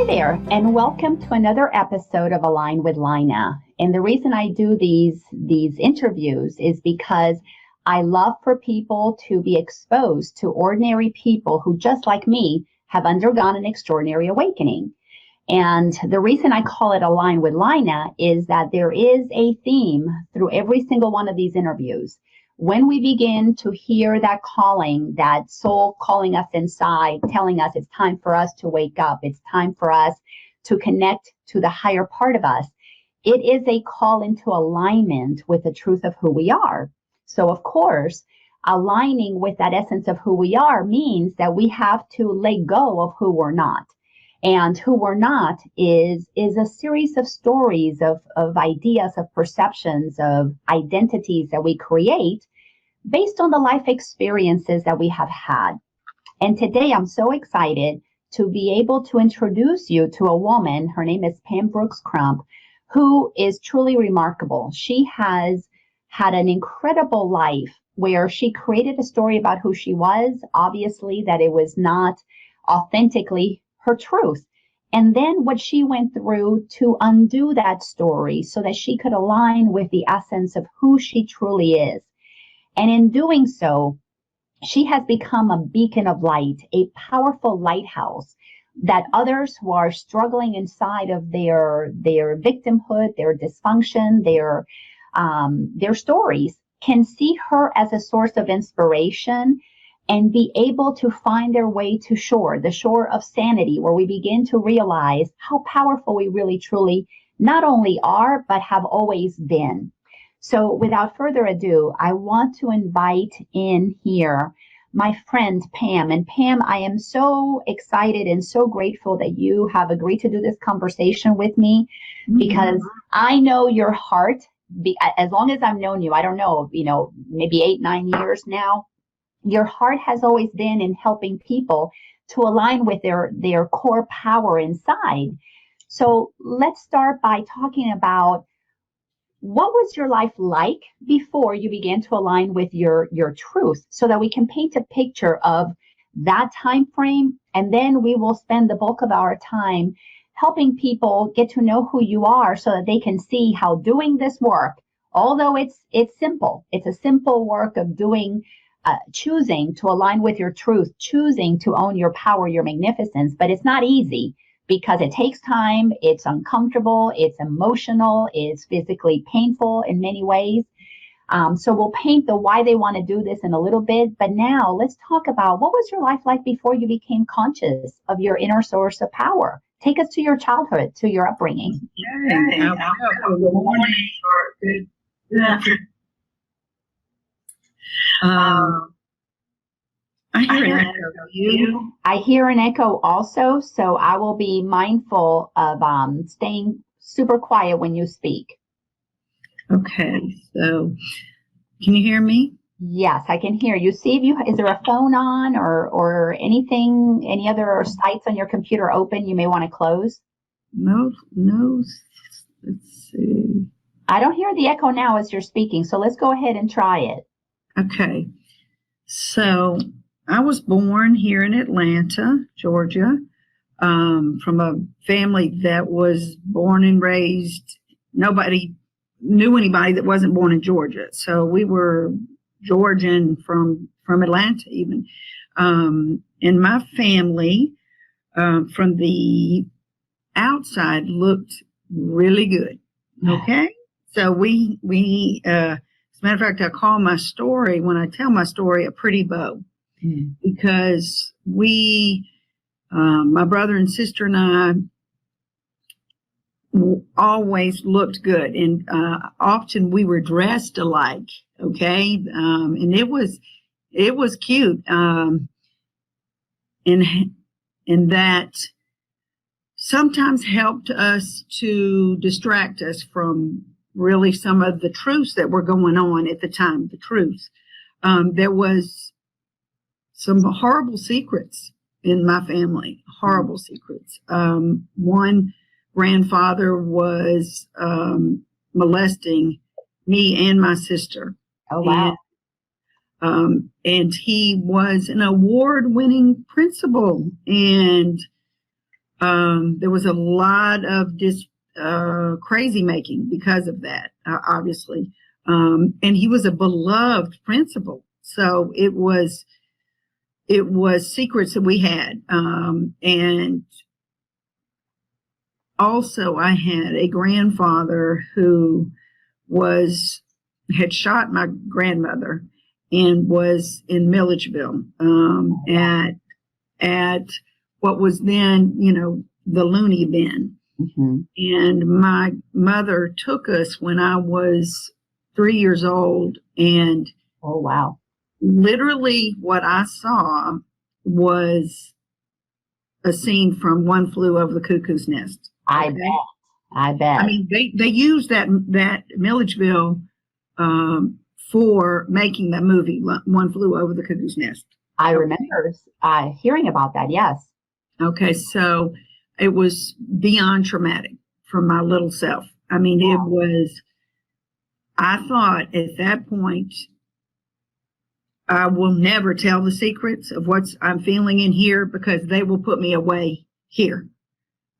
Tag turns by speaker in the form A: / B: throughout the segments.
A: Hi there, and welcome to another episode of Align with Laina. And the reason I do these interviews is because I love for people to be exposed to ordinary people who, just like me, have undergone an extraordinary awakening. And the reason I call it Align with Laina is that there is a theme through every single one of these interviews. When we begin to hear that calling, that soul calling us inside, telling us it's time for us to wake up, it's time for us to connect to the higher part of us, it is a call into alignment with the truth of who we are. So, of course, aligning with that essence of who we are means that we have to let go of who we're not. And who we're not is a series of stories, of ideas, of perceptions, of identities that we create based on the life experiences that we have had. And today I'm so excited to be able to introduce you to a woman. Her name is Pam Brooks-Crump, who is truly remarkable. She has had an incredible life where she created a story about who she was, obviously that it was not authentically her truth. And then what she went through to undo that story so that she could align with the essence of who she truly is. And in doing so, she has become a beacon of light, a powerful lighthouse that others who are struggling inside of their victimhood, their dysfunction, their stories can see her as a source of inspiration and be able to find their way to shore, the shore of sanity, where we begin to realize how powerful we really truly not only are, but have always been. So without further ado, I want to invite in here my friend Pam. And Pam, I am so excited and so grateful that you have agreed to do this conversation with me because I know your heart, as long as I've known you, I don't know, maybe 8, 9 years now, your heart has always been in helping people to align with their core power inside. So let's start by talking about what was your life like before you began to align with your truth so that we can paint a picture of that time frame. And then we will spend the bulk of our time helping people get to know who you are so that they can see how doing this work, although it's simple, it's a simple work of doing, choosing to align with your truth, choosing to own your power, your magnificence, but it's not easy. Because it takes time, it's uncomfortable, it's emotional, it's physically painful in many ways. So we'll paint the why they want to do this in a little bit. But now let's talk about what was your life like before you became conscious of your inner source of power? Take us to your childhood, to your upbringing.
B: Good morning or good afternoon. I hear an echo.
A: I hear an echo also, so I will be mindful of staying super quiet when you speak.
B: Okay, so can you hear me?
A: Yes, I can hear you. See, is there a phone on or anything, any other sites on your computer open you may want to close?
B: No. Let's see.
A: I don't hear the echo now as you're speaking, so let's go ahead and try it.
B: Okay, so I was born here in Atlanta, Georgia, from a family that was born and raised. Nobody knew anybody that wasn't born in Georgia. So we were Georgian from Atlanta even. And my family from the outside looked really good. Okay. So we as a matter of fact, I call my story, when I tell my story, a pretty bow. Because we, my brother and sister and I, always looked good, and often we were dressed alike. Okay, and it was cute, and that sometimes helped us to distract us from really some of the truths that were going on at the time. The truths, there was some horrible secrets in my family, horrible secrets. One grandfather was molesting me and my sister.
A: Oh, wow.
B: And he was an award-winning principal. And There was a lot of crazy making because of that, obviously. And he was a beloved principal. So it was secrets that we had. And also I had a grandfather who had shot my grandmother and was in Milledgeville, at what was then, the loony bin.
A: Mm-hmm.
B: And my mother took us when I was 3 years old. And
A: oh, wow.
B: Literally what I saw was a scene from One Flew Over the Cuckoo's Nest.
A: Okay? I bet.
B: I mean, they used that Milledgeville for making that movie, One Flew Over the Cuckoo's Nest.
A: I remember hearing about that, yes.
B: Okay, so it was beyond traumatic for my little self. I mean, It was, I thought at that point, I will never tell the secrets of what I'm feeling in here because they will put me away here.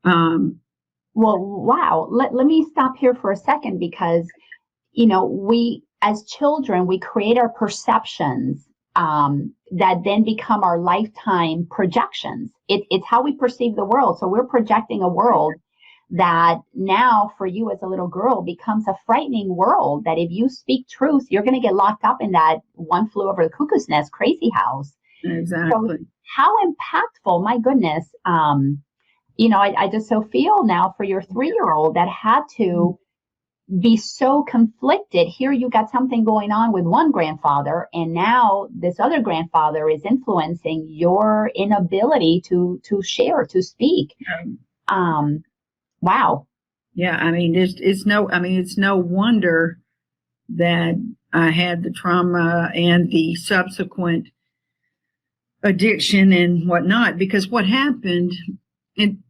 A: Well, wow. Let me stop here for a second because, we, as children, we create our perceptions that then become our lifetime projections. It's how we perceive the world. So we're projecting a world that now for you as a little girl becomes a frightening world, that if you speak truth, you're going to get locked up in that One Flew Over the Cuckoo's Nest crazy house.
B: Exactly.
A: So how impactful, my goodness. I just so feel now for your 3-year-old that had to be so conflicted. Here you got something going on with one grandfather, and now this other grandfather is influencing your inability to share, to speak. Wow.
B: Yeah, I mean, it's no wonder that I had the trauma and the subsequent addiction and whatnot, because what happened, and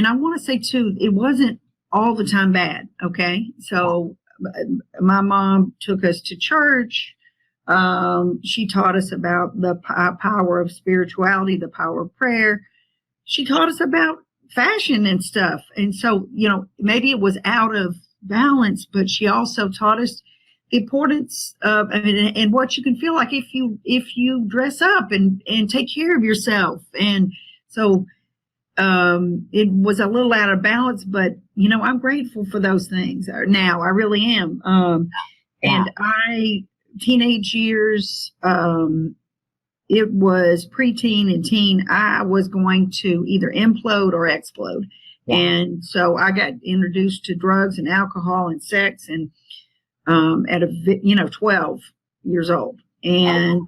B: I want to say too, it wasn't all the time bad. Okay. So my mom took us to church. She taught us about the power of spirituality, the power of prayer. She taught us about fashion and stuff. And so, maybe it was out of balance, but she also taught us the importance of, and what you can feel like if you dress up and take care of yourself. And so, it was a little out of balance, but I'm grateful for those things now. I really am. And teenage years, it was preteen and teen. I was going to either implode or explode. Yeah. And so I got introduced to drugs and alcohol and sex and, at 12 years old. And,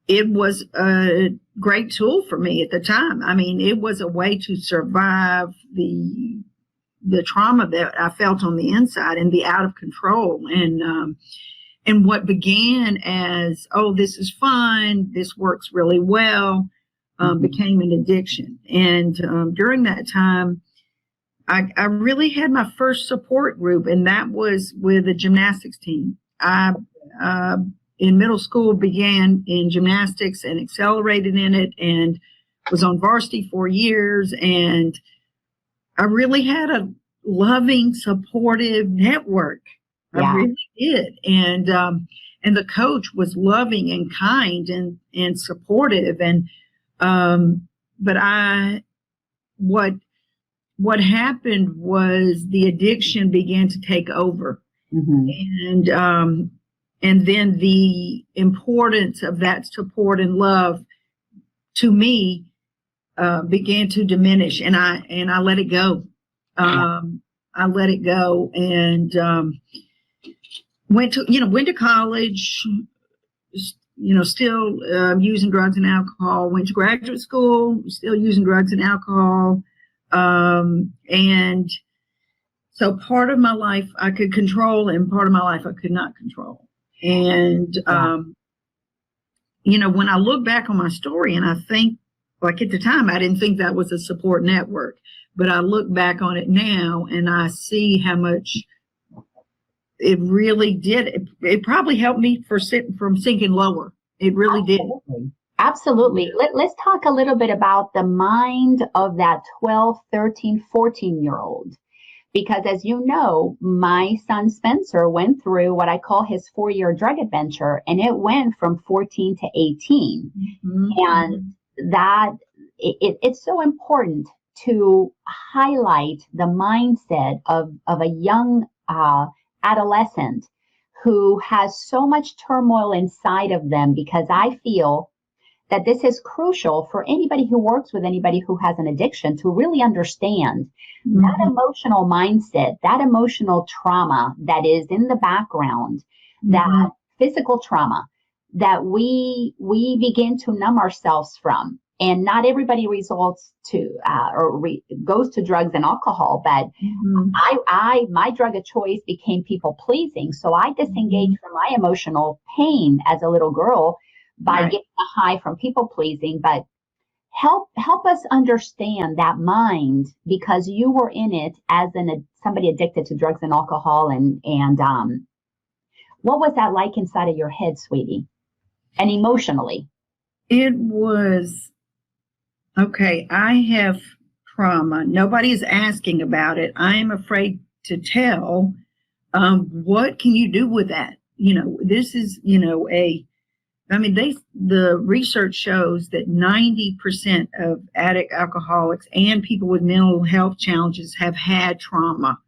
B: it was a great tool for me at the time. I mean, it was a way to survive the trauma that I felt on the inside and the out of control. And what began as, oh, this is fun, this works really well, became an addiction. And during that time, I really had my first support group, and that was with a gymnastics team. I in middle school began in gymnastics and accelerated in it and was on varsity 4 years. And I really had a loving, supportive network. Yeah. I really did. And the coach was loving and kind and supportive. And, but what happened was the addiction began to take over. Mm-hmm. And then the importance of that support and love to me began to diminish, and I let it go. I let it go, and went to college. Still using drugs and alcohol. Went to graduate school, still using drugs and alcohol, and so part of my life I could control, and part of my life I could not control. And, when I look back on my story and I think, like at the time, I didn't think that was a support network, but I look back on it now and I see how much it really did. It probably helped me from sinking lower. It really did.
A: Absolutely. Let's talk a little bit about the mind of that 12, 13, 14-year-old. Because as you know, my son Spencer went through what I call his 4-year drug adventure, and it went from 14 to 18.
B: Mm-hmm.
A: And that it's so important to highlight the mindset of a young adolescent who has so much turmoil inside of them, because I feel that this is crucial for anybody who works with anybody who has an addiction to really understand that emotional mindset, that emotional trauma that is in the background, that physical trauma that we begin to numb ourselves from. And not everybody results to goes to drugs and alcohol, but my drug of choice became people pleasing. So I disengaged from my emotional pain as a little girl by getting a high from people pleasing. But help us understand that mind, because you were in it as somebody addicted to drugs and alcohol, and what was that like inside of your head, sweetie, and emotionally?
B: It was okay. I have trauma. Nobody is asking about it. I am afraid to tell. What can you do with that? This is the research shows that 90% of addict alcoholics and people with mental health challenges have had trauma.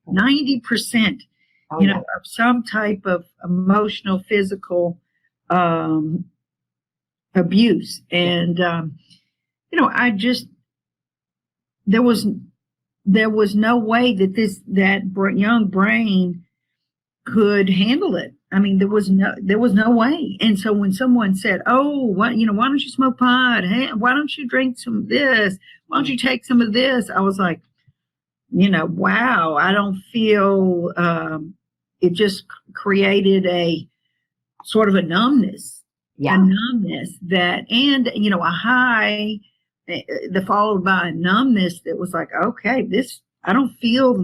B: 90%, of some type of emotional, physical abuse. And, there was no way that young brain could handle it. I mean, there was no way. And so when someone said, "Oh, why don't you smoke pot? Hey, why don't you drink some of this? Why don't you take some of this?" I was like, wow, I don't feel, it just created a sort of a numbness, that, and, a high, followed by a numbness that was like, okay, I don't feel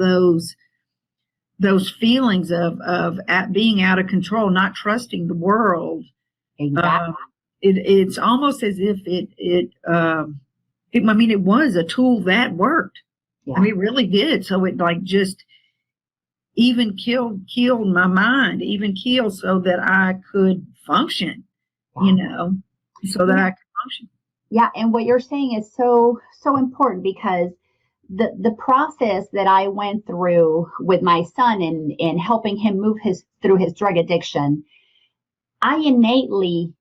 B: those feelings of being out of control, not trusting the world.
A: Exactly.
B: It's almost as if it was a tool that worked.
A: Yeah.
B: I mean, it really did. So it just even killed my mind, so that I could function, so that I could function.
A: Yeah. And what you're saying is so important, because the process that I went through with my son in helping him move through his drug addiction, I innately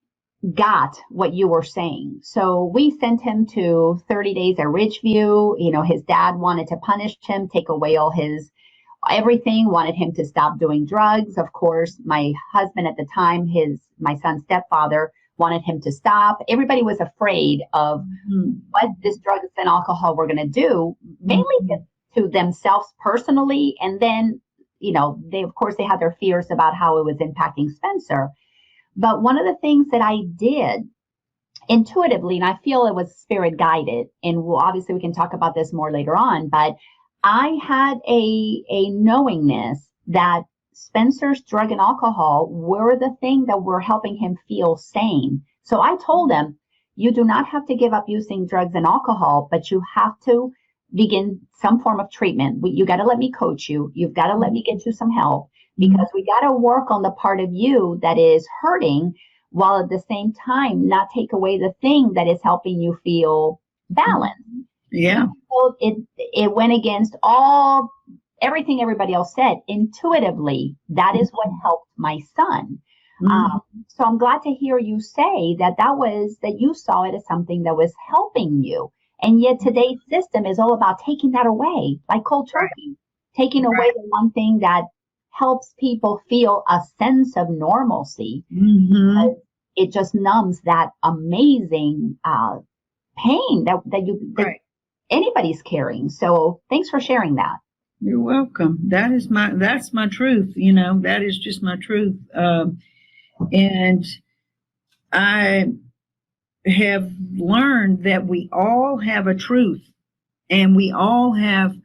A: got what you were saying. So we sent him to 30 days at Ridgeview. His dad wanted to punish him, take away all his everything, wanted him to stop doing drugs. Of course, my husband at the time, my son's stepfather, wanted him to stop. Everybody was afraid of what this drugs and alcohol were going to do, mainly to themselves personally. And then, they had their fears about how it was impacting Spencer. But one of the things that I did intuitively, and I feel it was spirit guided, and obviously we can talk about this more later on, but I had a knowingness that Spencer's drug and alcohol were the thing that were helping him feel sane. So I told him, you do not have to give up using drugs and alcohol, but you have to begin some form of treatment. You got to let me coach you. You've got to let me get you some help, because we got to work on the part of you that is hurting, while at the same time not take away the thing that is helping you feel balanced.
B: Yeah.
A: So it went against everything everybody else said. Intuitively, that is what helped my son. So I'm glad to hear you say that you saw it as something that was helping you. And yet today's system is all about taking that away, like cold turkey, taking away the one thing that helps people feel a sense of normalcy. It just numbs that amazing pain that anybody's carrying. So thanks for sharing that.
B: You're welcome. That's my truth. That is just my truth. And I have learned that we all have a truth, and we all have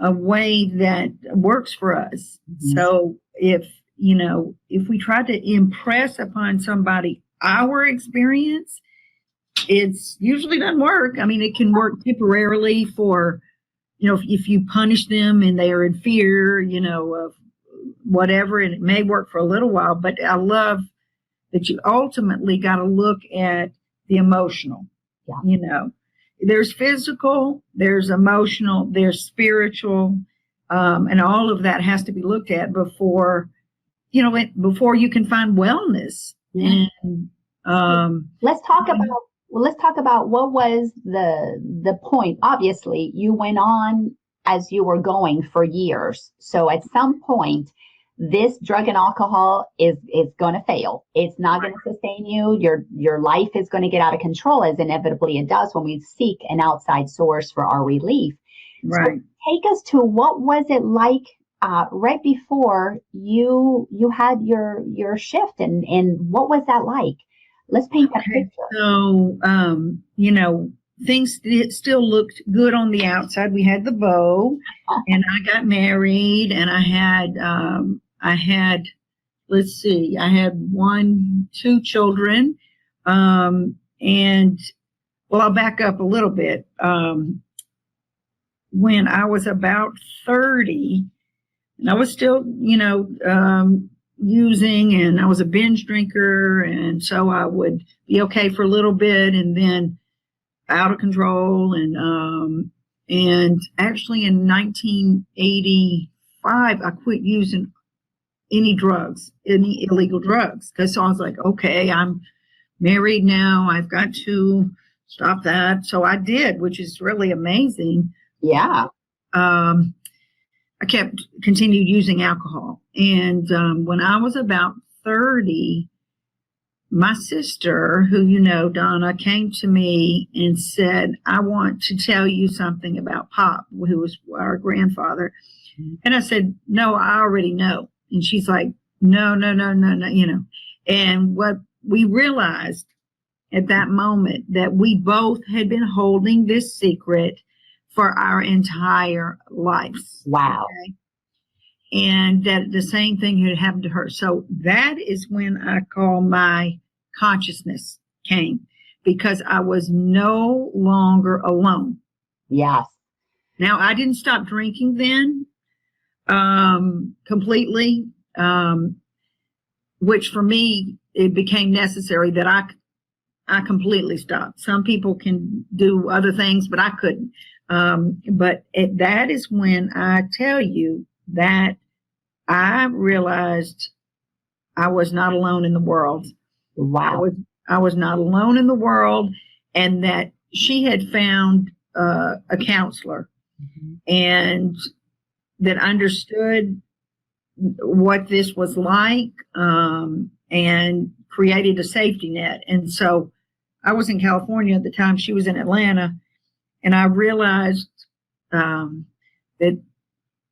B: a way that works for us. So if we try to impress upon somebody our experience, it's usually doesn't work. I mean, it can work temporarily for, if you punish them and they are in fear, of whatever, and it may work for a little while. But I love that you ultimately got to look at the emotional.
A: Yeah.
B: There's physical, there's emotional, there's spiritual, and all of that has to be looked at before before you can find wellness.
A: Yeah.
B: And
A: let's talk about what was the point. Obviously, you went on as you were going for years. So at some point, this drug and alcohol is going to fail. It's not going to sustain you. Your life is going to get out of control, as inevitably it does when we seek an outside source for our relief.
B: Right.
A: So take us to, what was it like right before you had your shift, and what was that like? Let's paint that picture.
B: So, things still looked good on the outside. We had the bow, and I got married, and I had, let's see, I had 2 children. And well, I'll back up a little bit. When I was about 30, and I was still, using, and I was a binge drinker. And so I would be okay for a little bit and then out of control. And actually in 1985, I quit using any illegal drugs. Cause so I was like, okay, I'm married now. I've got to stop that. So I did, which is really amazing.
A: Yeah.
B: I continued using alcohol. And when I was about 30, my sister, who Donna, came to me and said, I want to tell you something about Pop, who was our grandfather. Mm-hmm. And I said, no, I already know. And she's like, no. And what we realized at that moment, that we both had been holding this secret for our entire lives.
A: Wow.
B: Okay? And that the same thing had happened to her. So that is when I call my consciousness came, because I was no longer alone.
A: Yes.
B: Now, I didn't stop drinking then completely, which for me, it became necessary that I completely stopped. Some people can do other things, but I couldn't. But that is when I tell you that I realized I was not alone in the world.
A: Wow.
B: I was not alone in the world, and that she had found a counselor, mm-hmm. and that understood what this was like, and created a safety net. And so I was in California at the time. She was in Atlanta. And I realized that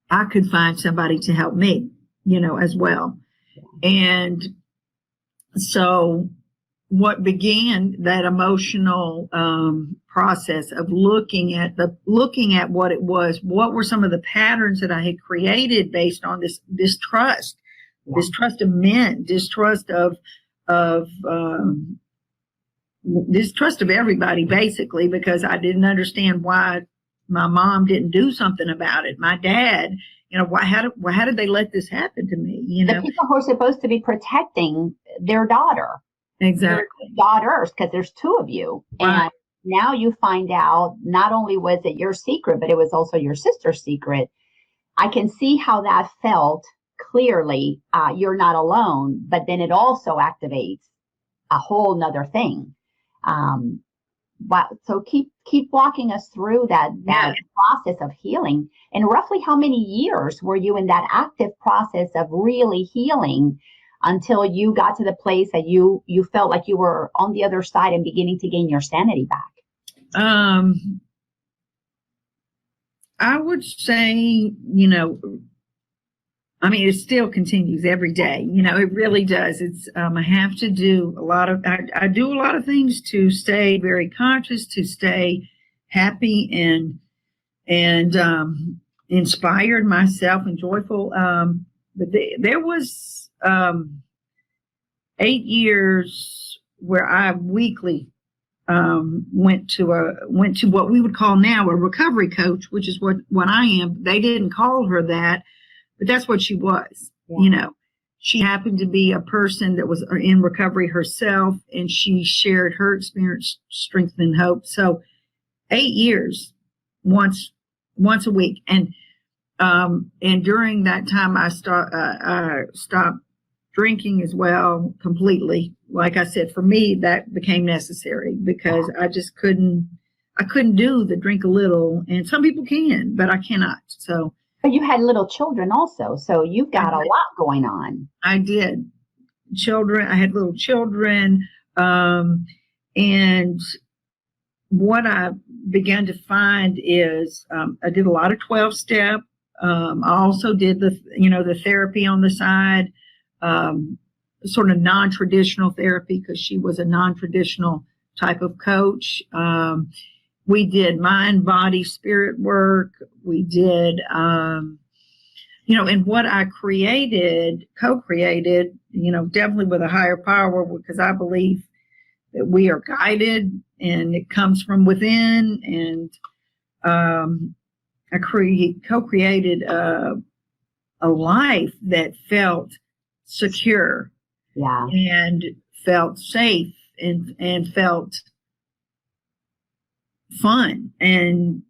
B: I could find somebody to help me, as well. And so what began that emotional process of looking at what it was, what were some of the patterns that I had created based on this trust, this trust of men, distrust of distrust of everybody, basically, because I didn't understand why my mom didn't do something about it. My dad, how did they let this happen to me?
A: The people who are supposed to be protecting their daughter.
B: Exactly.
A: Their daughters, because there's 2 of you. Right. And now you find out not only was it your secret, but it was also your sister's secret. I can see how that felt clearly. You're not alone, but then it also activates a whole nother thing. So keep walking us through that process of healing. And roughly how many years were you in that active process of really healing until you got to the place that you felt like you were on the other side and beginning to gain your sanity back?
B: I would say, it still continues every day. It really does. It's, I have to do I do a lot of things to stay very conscious, to stay happy and inspired myself and joyful. But there was 8 years where I weekly went to what we would call now a recovery coach, which is what I am. They didn't call her that, but that's what she was. Yeah. She happened to be a person that was in recovery herself, and she shared her experience, strength, and hope. So 8 years, once a week, and during that time, I stopped drinking as well completely. Like I said, for me, that became necessary because I just couldn't do the drink a little, and some people can, but I cannot. So.
A: But you had little children also, so you've got a lot going on.
B: I did. I had little children, and what I began to find is I did a lot of 12-step. I also did the therapy on the side, sort of non-traditional therapy because she was a non-traditional type of coach. We did mind, body, spirit work. We did, and what I co-created, definitely with a higher power, because I believe that we are guided and it comes from within. And I co-created a life that felt secure, and felt safe, and felt fun. And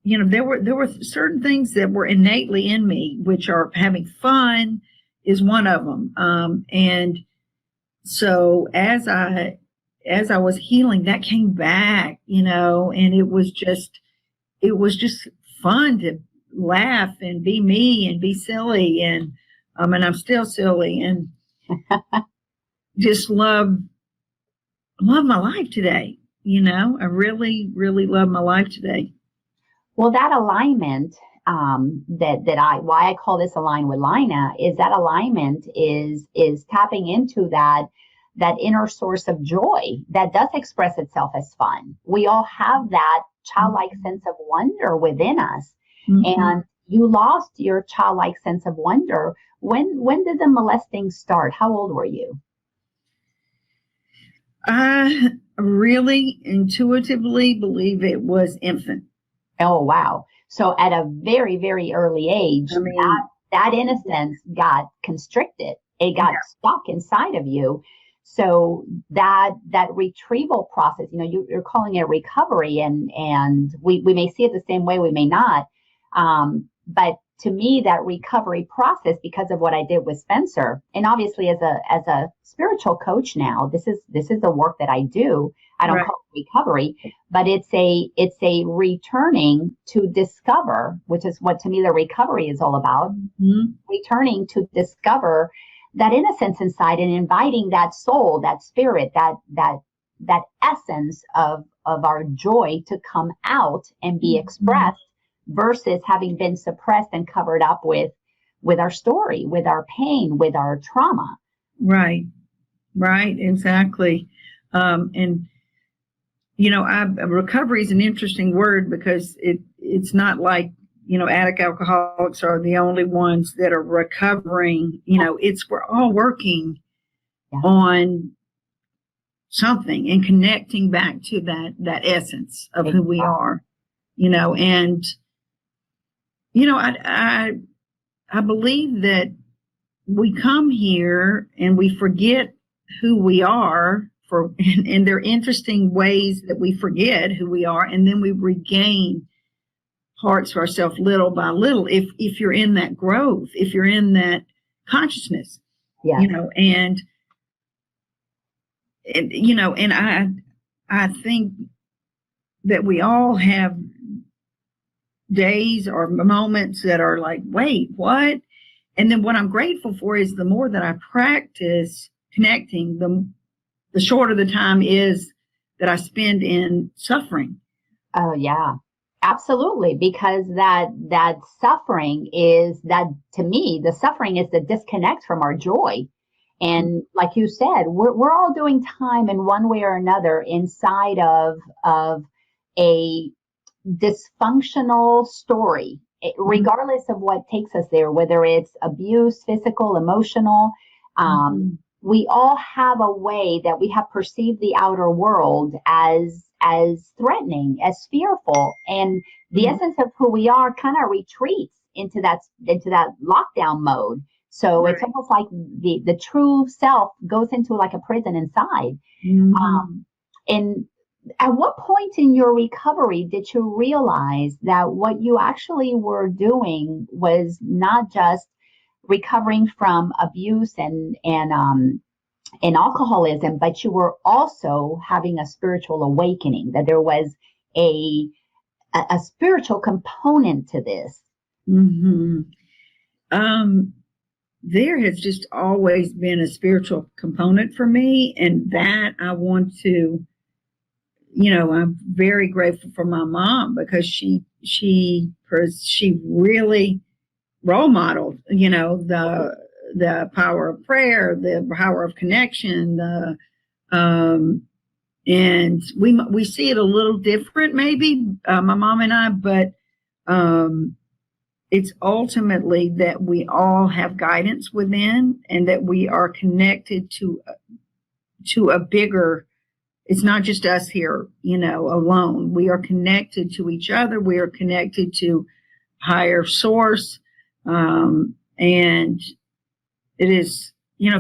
B: there were certain things that were innately in me, which are having fun is one of them. And so as I was healing, that came back, and it was just fun to laugh and be me and be silly, and I'm still silly, and just love my life today. I really, really love my life today.
A: Well, that alignment, why I call this Align with Laina, is that alignment is tapping into that inner source of joy that does express itself as fun. We all have that childlike sense of wonder within us. Mm-hmm. And you lost your childlike sense of wonder. When did the molesting start? How old were you?
B: I really intuitively believe it was infant.
A: Oh, wow. So at a very, very early age, that innocence got constricted. It got stuck inside of you. So that retrieval process, you're calling it recovery, and we may see it the same way, we may not. But to me, that recovery process, because of what I did with Spencer, and obviously as a spiritual coach now, this is the work that I do. I don't call it recovery, but it's a returning to discover, which is what to me the recovery is all about. Mm-hmm. Returning to discover that innocence inside, and inviting that soul, that spirit, that essence of our joy to come out and be expressed. Versus having been suppressed and covered up with our story, with our pain, with our trauma.
B: Right, exactly. And recovery is an interesting word because it's not like addict alcoholics are the only ones that are recovering. We're all working on something and connecting back to that essence of who we are. And I believe that we come here and we forget who we are and there are interesting ways that we forget who we are, and then we regain parts of ourselves little by little. If you're in that growth, if you're in that consciousness, and I think that we all have days or moments that are like, wait, what? And then what I'm grateful for is the more that I practice connecting, the shorter the time is that I spend in suffering.
A: Oh yeah, absolutely. Because that suffering is to me, the suffering is the disconnect from our joy. And like you said, we're all doing time in one way or another inside of a dysfunctional story, regardless of what takes us there, whether it's abuse, physical, emotional. we all have a way that we have perceived the outer world as threatening, as fearful, and the essence of who we are kind of retreats into that lockdown mode. So
B: Right.
A: it's almost like the true self goes into like a prison inside. And at what point in your recovery did you realize that what you actually were doing was not just recovering from abuse and alcoholism, but you were also having a spiritual awakening, that there was a spiritual component to this?
B: Mm-hmm. There has just always been a spiritual component for me, and that I want to, I'm very grateful for my mom, because she really role modeled, the power of prayer, the power of connection, and we see it a little different, maybe, my mom and I, but it's ultimately that we all have guidance within, and that we are connected to a bigger. It's not just us here, alone. We are connected to each other. We are connected to higher source, and it is,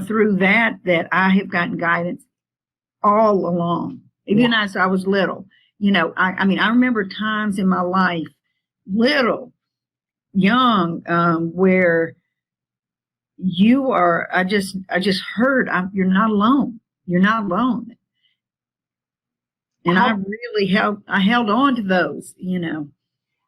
B: through that I have gotten guidance all along, even as I was little. I mean, I remember times in my life, young, where I just heard, you're not alone. You're not alone. And I really held on to those,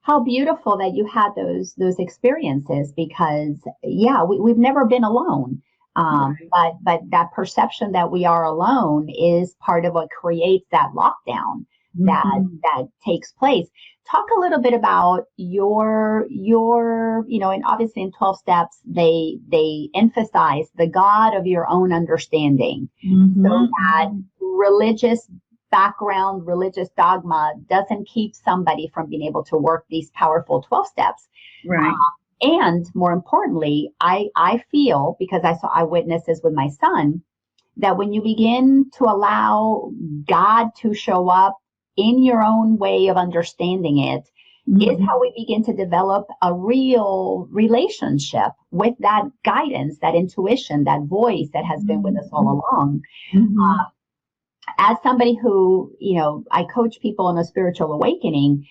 A: How beautiful that you had those experiences, because we've never been alone.
B: Right.
A: But that perception that we are alone is part of what creates that lockdown that takes place. Talk a little bit about your and obviously in 12 steps they emphasize the God of your own understanding, so that religious background, religious dogma doesn't keep somebody from being able to work these powerful 12 steps.
B: Right.
A: And more importantly, I feel, because I witnessed this with my son, that when you begin to allow God to show up in your own way of understanding it, is how we begin to develop a real relationship with that guidance, that intuition, that voice that has been with us all along. As somebody who, I coach people in a spiritual awakening,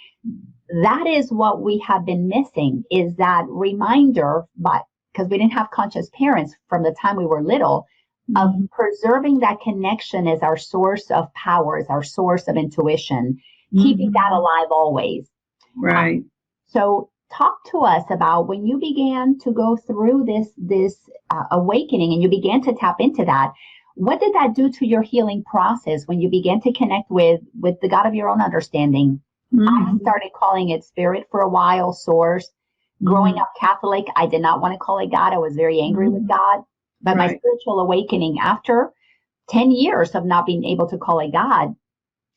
A: that is what we have been missing, is that reminder, because we didn't have conscious parents from the time we were little, of preserving that connection as our source of power, as our source of intuition, keeping that alive always.
B: Right.
A: So talk to us about when you began to go through this awakening and you began to tap into that. What did that do to your healing process when you began to connect with the God of your own understanding? I started calling it spirit for a while, source. Growing up Catholic, I did not want to call it God. I was very angry with God. But my spiritual awakening, after 10 years of not being able to call it God,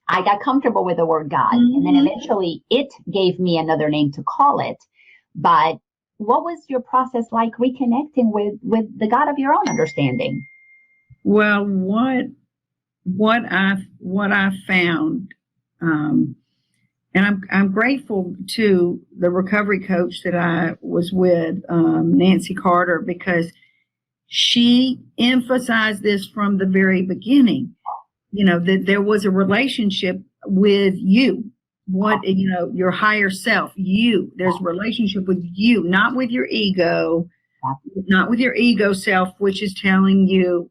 A: I got comfortable with the word God. And then eventually it gave me another name to call it. But what was your process like reconnecting with the God of your own understanding?
B: Well, what I found, and I'm grateful to the recovery coach that I was with, Nancy Carter, because she emphasized this from the very beginning, that there was a relationship with you, your higher self, there's a relationship with you, not with your ego, not with your ego self, which is telling you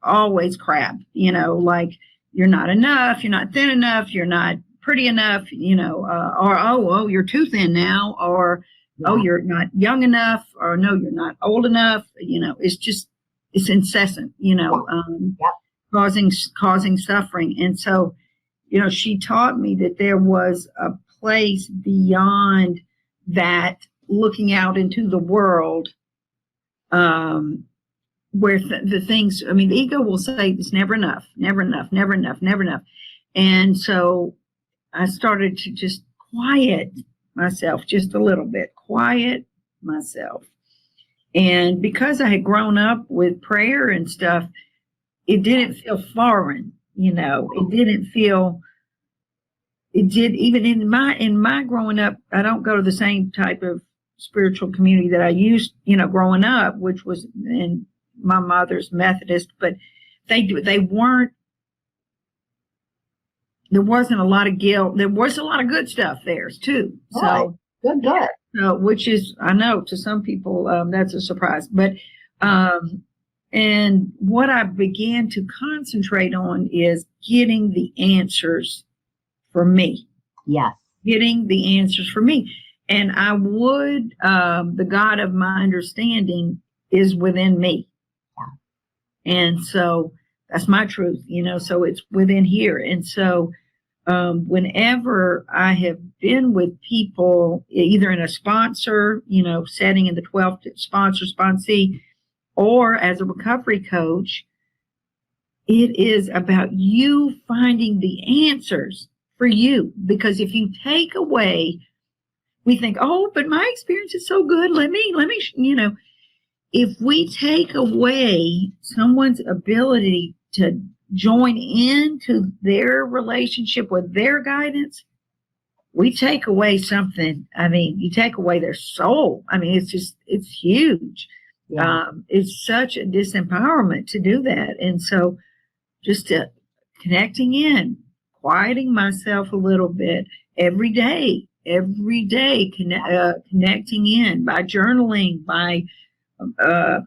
B: always crap, like you're not enough, you're not thin enough, you're not pretty enough, or, oh, you're too thin now, or, oh, you're not young enough, or no, you're not old enough. It's incessant, causing suffering. And so, she taught me that there was a place beyond that, looking out into the world, where the things, the ego will say it's never enough, never enough, never enough, never enough. And so I started to just quiet myself just a little bit, quiet myself. And because I had grown up with prayer and stuff, it didn't feel foreign, it didn't feel, it did, even in my growing up, I don't go to the same type of spiritual community that I used, growing up, which was in my mother's Methodist, but they weren't, there wasn't a lot of guilt. There was a lot of good stuff there too. So
A: good.
B: Yeah, which is, I know to some people, that's a surprise, but, and what I began to concentrate on is getting the answers for me.
A: Yes.
B: Getting the answers for me. And I would, the God of my understanding is within me. Yeah. And so that's my truth, so it's within here. And so, whenever I have been with people, either in a sponsor, setting in the 12th sponsor, sponsee, or as a recovery coach, it is about you finding the answers for you. Because if you take away, we think, oh, but my experience is so good. Let me, if we take away someone's ability to join into their relationship with their guidance, we take away something. I mean, you take away their soul. I mean, it's huge. Yeah. It's such a disempowerment to do that. And so just connecting in, quieting myself a little bit every day, connecting in by journaling, by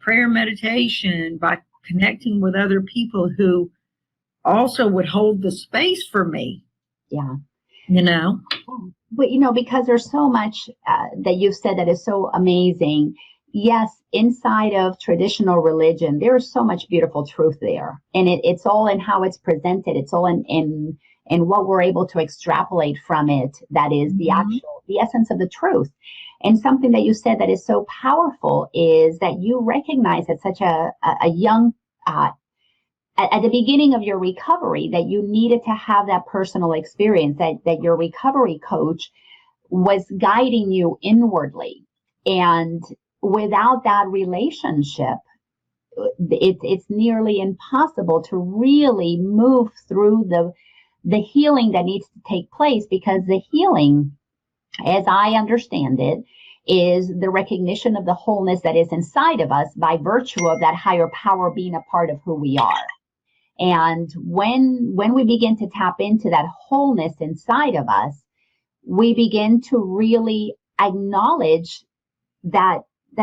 B: prayer meditation, by connecting with other people who also would hold the space for me.
A: Yeah. But, because there's so much that you've said that is so amazing. Yes, inside of traditional religion, there is so much beautiful truth there. And it's all in how it's presented. It's all in what we're able to extrapolate from it. That is the essence of the truth. And something that you said that is so powerful is that you recognize at such a young, at the beginning of your recovery, that you needed to have that personal experience, that your recovery coach was guiding you inwardly. And without that relationship, it's nearly impossible to really move through the healing that needs to take place, because the healing, as I understand it, is the recognition of the wholeness that is inside of us by virtue of that higher power being a part of who we are. And when we begin to tap into that wholeness inside of us, we begin to really acknowledge that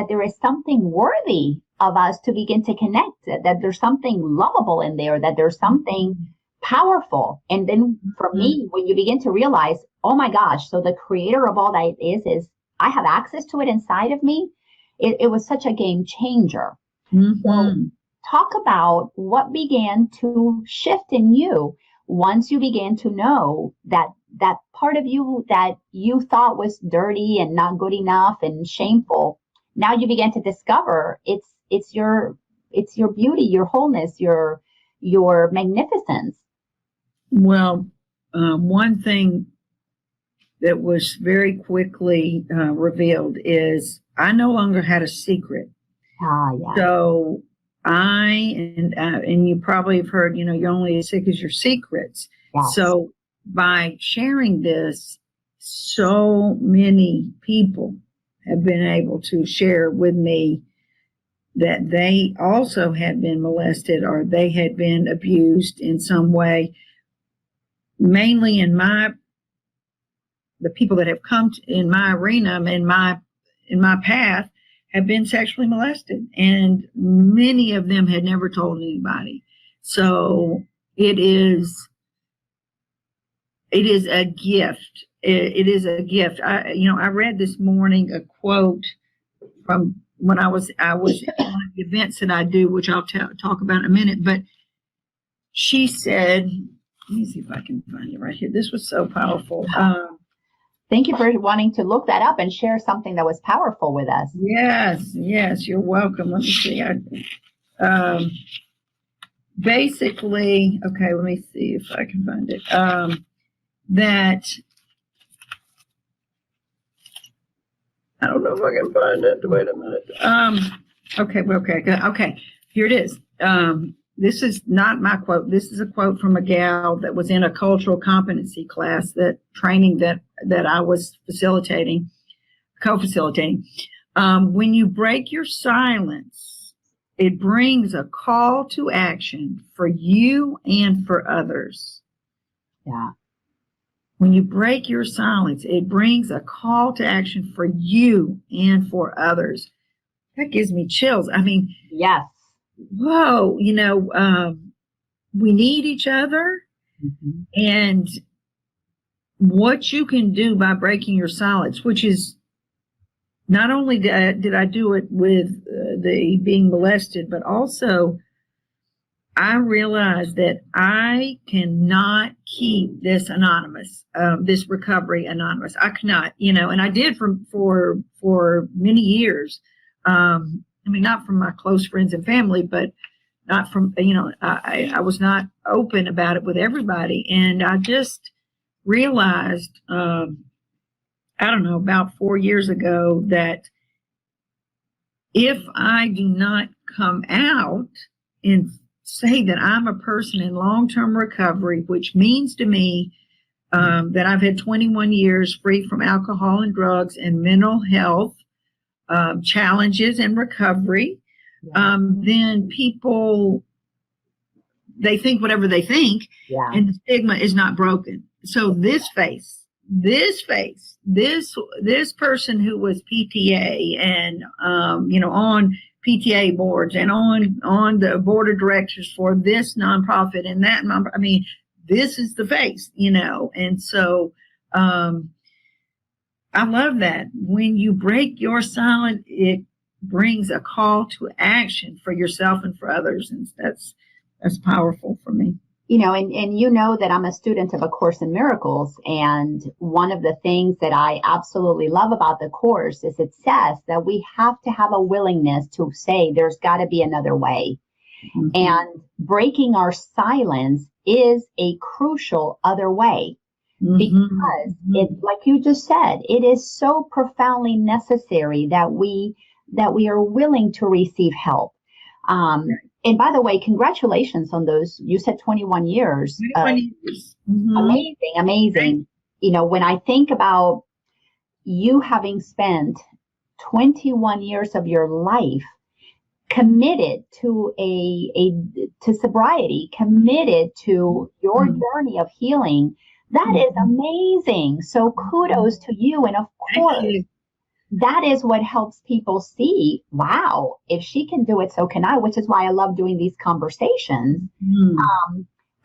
A: there is something worthy of us to begin to connect, that there's something lovable in there, that there's something powerful. And then for me, when you begin to realize, oh my gosh, so the creator of all that is I have access to it inside of me, it was such a game changer. Mm-hmm. So talk about what began to shift in you once you began to know that part of you that you thought was dirty and not good enough and shameful. Now you began to discover it's your beauty, your wholeness, your magnificence.
B: Well, one thing that was very quickly revealed is I no longer had a secret.
A: Yeah.
B: So and you probably have heard, you're only as sick as your secrets. Yes. So by sharing this, so many people have been able to share with me that they also had been molested or they had been abused in some way. Mainly the people that have come in my arena, in my path, have been sexually molested, and many of them had never told anybody. So it is a gift. It is a gift. I read this morning a quote from when I was at one of the events that I do, which I'll talk about in a minute. But she said, let me see if I can find it right here. This was so powerful.
A: Thank you for wanting to look that up and share something that was powerful with us.
B: Yes, you're welcome. Let me see. Basically, okay, let me see if I can find it. That I don't know if I can find it. Wait a minute. Okay. Here it is. this is not my quote. This is a quote from a gal that was in a cultural competency class, that training that I was co-facilitating. When you break your silence, it brings a call to action for you and for others.
A: Yeah.
B: When you break your silence, it brings a call to action for you and for others. That gives me chills. I mean,
A: yes.
B: Whoa, we need each other.
A: Mm-hmm.
B: And what you can do by breaking your silence, which is not only did I do it with the being molested, but also I realized that I cannot keep this anonymous, this recovery anonymous. I cannot, and I did for many years. Not from my close friends and family, but not from, I was not open about it with everybody. And I just realized, I don't know, about 4 years ago, that if I do not come out and say that I'm a person in long-term recovery, which means to me that I've had 21 years free from alcohol and drugs and mental health challenges and recovery, then people, they think whatever they think, and the stigma is not broken. So this person who was PTA and on PTA boards and on the board of directors for this nonprofit and that this is the face, and so I love that. When you break your silence, it brings a call to action for yourself and for others. And that's powerful for me.
A: And that I'm a student of A Course in Miracles. And one of the things that I absolutely love about the Course is it says that we have to have a willingness to say there's got to be another way. Mm-hmm. And breaking our silence is a crucial other way. Because it's like you just said, it is so profoundly necessary that we are willing to receive help. And by the way, congratulations on those. You said 21 years.
B: 21 years.
A: Amazing. When I think about you having spent 21 years of your life committed to to sobriety, committed to your journey of healing. That is amazing. So kudos to you. And of course, that is what helps people see, wow, if she can do it, so can I, which is why I love doing these conversations.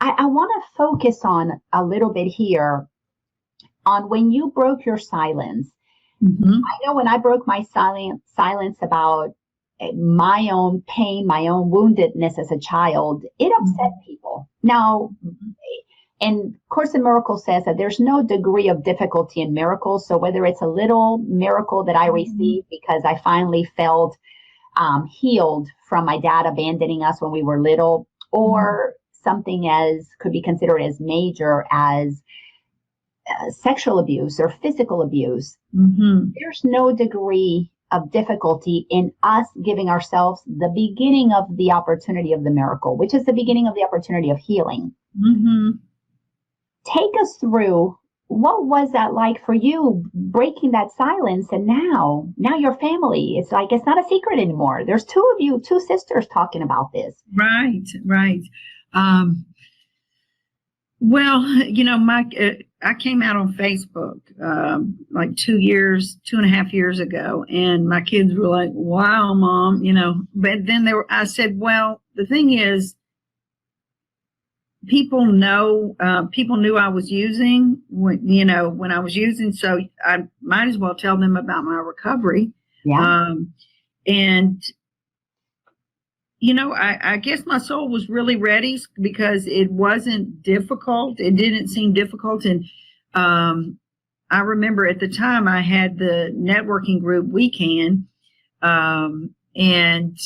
A: I want to focus on a little bit here on when you broke your silence. I know when I broke my silence about my own pain, my own woundedness as a child, it upset people. Now, and Course in Miracles says that there's no degree of difficulty in miracles. So whether it's a little miracle that I received because I finally felt healed from my dad abandoning us when we were little, or something as could be considered as major as sexual abuse or physical abuse, there's no degree of difficulty in us giving ourselves the beginning of the opportunity of the miracle, which is the beginning of the opportunity of healing. Take us through, what was that like for you, breaking that silence? And now your family, it's like, it's not a secret anymore. There's two of you, two sisters talking about this.
B: Right. Well, I came out on Facebook like 2.5 years ago, and my kids were like, wow, Mom, but then I said, well, the thing is, people knew I was using when I was using, so I might as well tell them about my recovery. And I guess my soul was really ready because it wasn't difficult. It didn't seem difficult. And I remember at the time I had the networking group We Can, and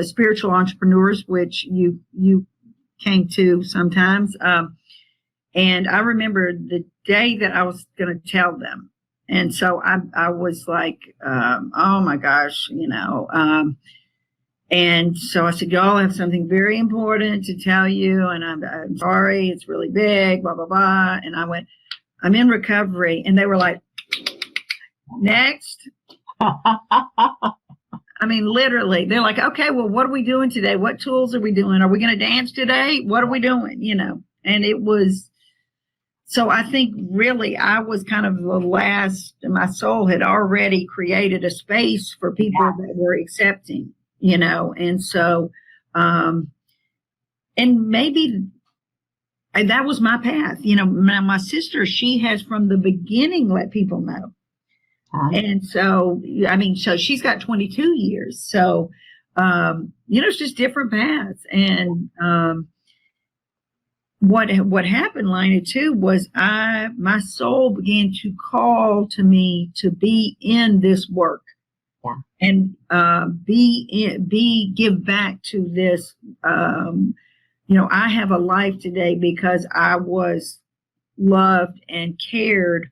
B: spiritual entrepreneurs, which you came to sometimes. And I remember the day that I was going to tell them. And so I was like, oh my gosh, And so I said, y'all, I have something very important to tell you. And I'm sorry, it's really big, blah, blah, blah. And I went, I'm in recovery. And they were like, next. I mean, literally, they're like, okay, well, what are we doing today? What tools are we doing? Are we going to dance today? What are we doing? And it was, so I think really I was kind of the last, my soul had already created a space for people that were accepting, and so, and maybe that was my path. My sister, she has from the beginning let people know. And so, so she's got 22 years. So, it's just different paths. And what happened, Laina, too, was my soul began to call to me to be in this work. Yeah. And give back to this. I have a life today because I was loved and cared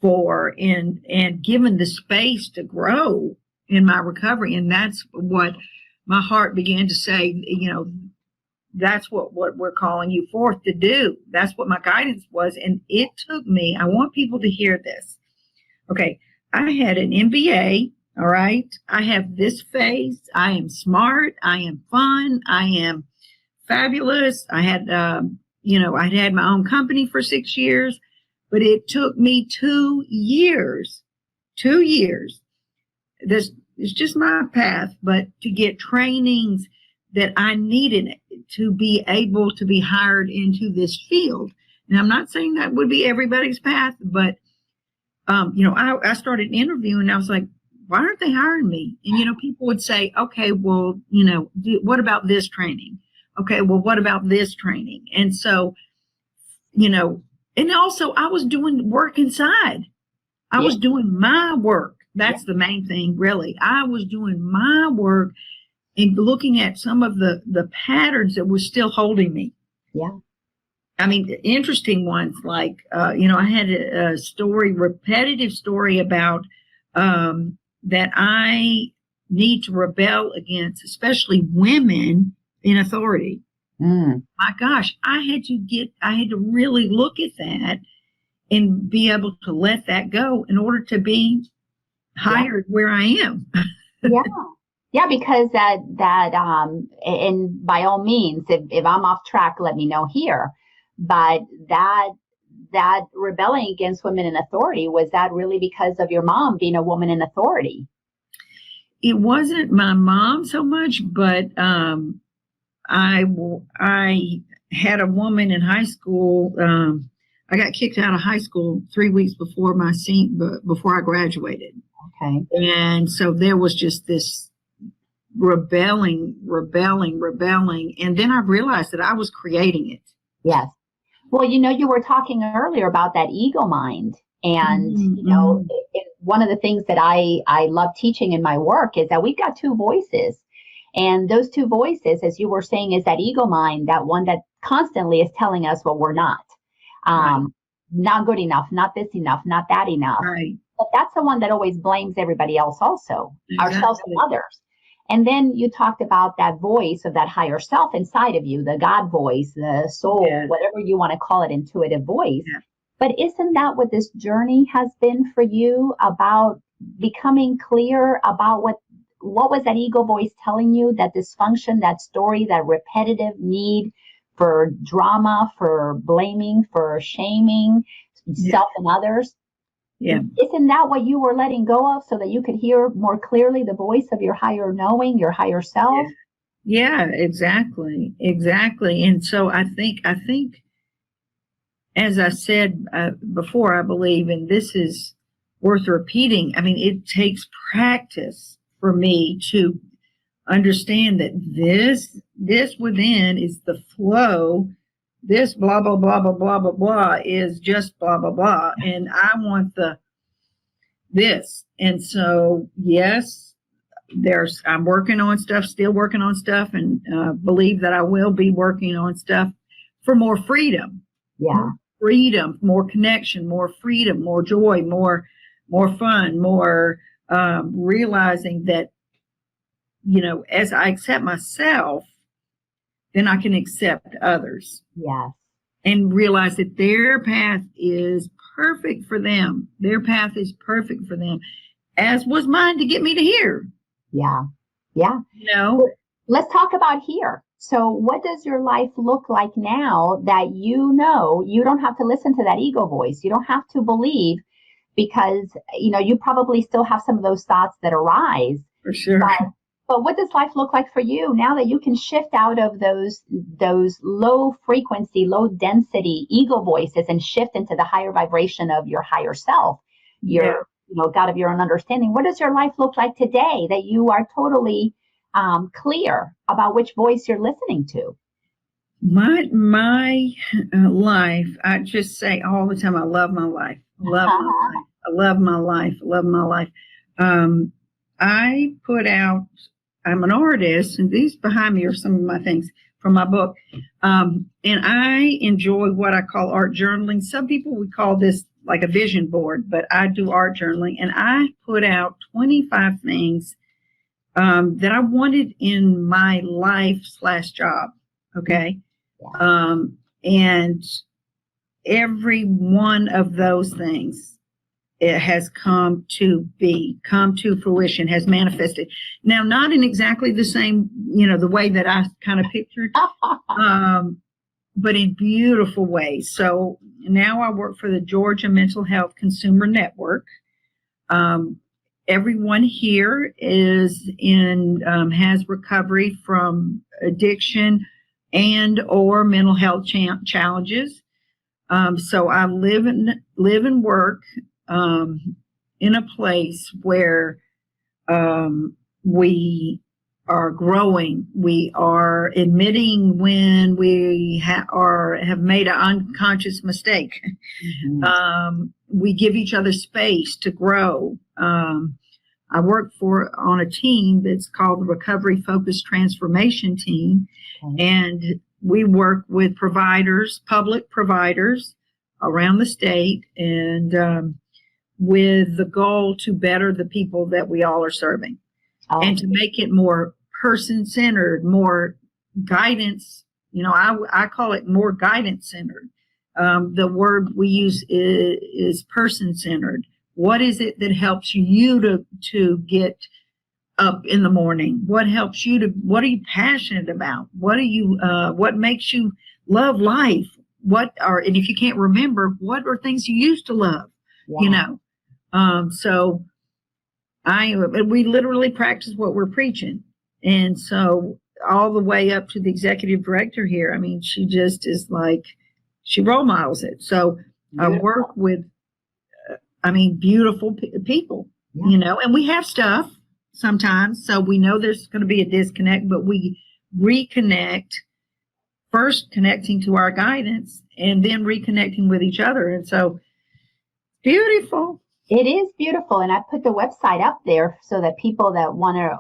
B: for and given the space to grow in my recovery. And that's what my heart began to say, that's what we're calling you forth to do. That's what my guidance was. And it took me, I want people to hear this. Okay. I had an MBA. All right. I have this face. I am smart. I am fun. I am fabulous. I had, I'd had my own company for 6 years. But it took me 2 years. This is just my path, but to get trainings that I needed to be able to be hired into this field. And I'm not saying that would be everybody's path, but, I started interviewing and I was like, why aren't they hiring me? And, people would say, okay, well, what about this training? Okay, well, what about this training? And so, and also, I was doing work inside. I was doing my work. That's the main thing, really. I was doing my work and looking at some of the patterns that were still holding me. Yeah. I mean, interesting ones like, I had a repetitive story about that I need to rebel against, especially women in authority. My gosh, I had to really look at that and be able to let that go in order to be hired where I am.
A: Yeah, because and by all means, if I'm off track, let me know here. But that rebelling against women in authority, was that really because of your mom being a woman in authority?
B: It wasn't my mom so much, but I had a woman in high school. I got kicked out of high school 3 weeks before before I graduated. Okay. And so there was just this rebelling. And then I realized that I was creating it. Yes.
A: Well, you were talking earlier about that ego mind. And, one of the things that I love teaching in my work is that we've got two voices. And those two voices, as you were saying, is that ego mind, that one that constantly is telling us what we're not. Not good enough, not this enough, not that enough. Right. But that's the one that always blames everybody else also, ourselves and others. And then you talked about that voice of that higher self inside of you, the God voice, the soul, whatever you want to call it, intuitive voice. Yeah. But isn't that what this journey has been for you, about becoming clear about what was that ego voice telling you, that dysfunction, that story, that repetitive need for drama, for blaming, for shaming self and others? Yeah. Isn't that what you were letting go of so that you could hear more clearly the voice of your higher knowing, your higher self?
B: Yeah, exactly. And so I think, as I said before, I believe, and this is worth repeating, I mean, it takes practice for me to understand that this within is the flow. This blah, blah, blah, blah, blah, blah, blah is just blah, blah, blah. And I want this. And so, yes, I'm working on stuff, still working on stuff, and believe that I will be working on stuff for more freedom. Yeah. More freedom, more connection, more freedom, more joy, more fun, more realizing that as I accept myself, then I can accept others.
A: Yes.
B: And realize that their path is perfect for them. Their path is perfect for them, as was mine to get me to here.
A: Yeah. Yeah. Let's talk about here. So what does your life look like now that you don't have to listen to that ego voice? You don't have to believe, because, you probably still have some of those thoughts that arise.
B: For sure.
A: But what does life look like for you now that you can shift out of those low frequency, low density ego voices and shift into the higher vibration of your higher self, your God of your own understanding? What does your life look like today that you are totally clear about which voice you're listening to?
B: My life, I just say all the time, I love my life. I love my life. I love my life. I love my life. I put out, I'm an artist, and these behind me are some of my things from my book. And I enjoy what I call art journaling. Some people would call this like a vision board, but I do art journaling. And I put out 25 things that I wanted in my life/job. Okay. And every one of those things, it has come to fruition, has manifested. Now, not in exactly the same, the way that I kind of pictured, but in beautiful ways. So now I work for the Georgia Mental Health Consumer Network. Everyone here has recovery from addiction and or mental health challenges. So I live and work in a place where we are growing. We are admitting when we have made an unconscious mistake. Mm-hmm. We give each other space to grow. I work on a team that's called the Recovery Focused Transformation Team. Okay. And we work with public providers around the state, and with the goal to better the people that we all are serving, and to make it more person-centered, more guidance. I call it more guidance-centered. The word we use is person-centered. What is it that helps you to get up in the morning? What helps you what are you passionate about? What makes you love life? And if you can't remember, what are things you used to love? Yeah. So we literally practice what we're preaching. And so all the way up to the executive director here, I mean, she just is like, she role models it. So I work with, beautiful people, and we have stuff sometimes. So we know there's going to be a disconnect, but we reconnect, first connecting to our guidance and then reconnecting with each other. And so beautiful.
A: It is beautiful. And I put the website up there so that people that want to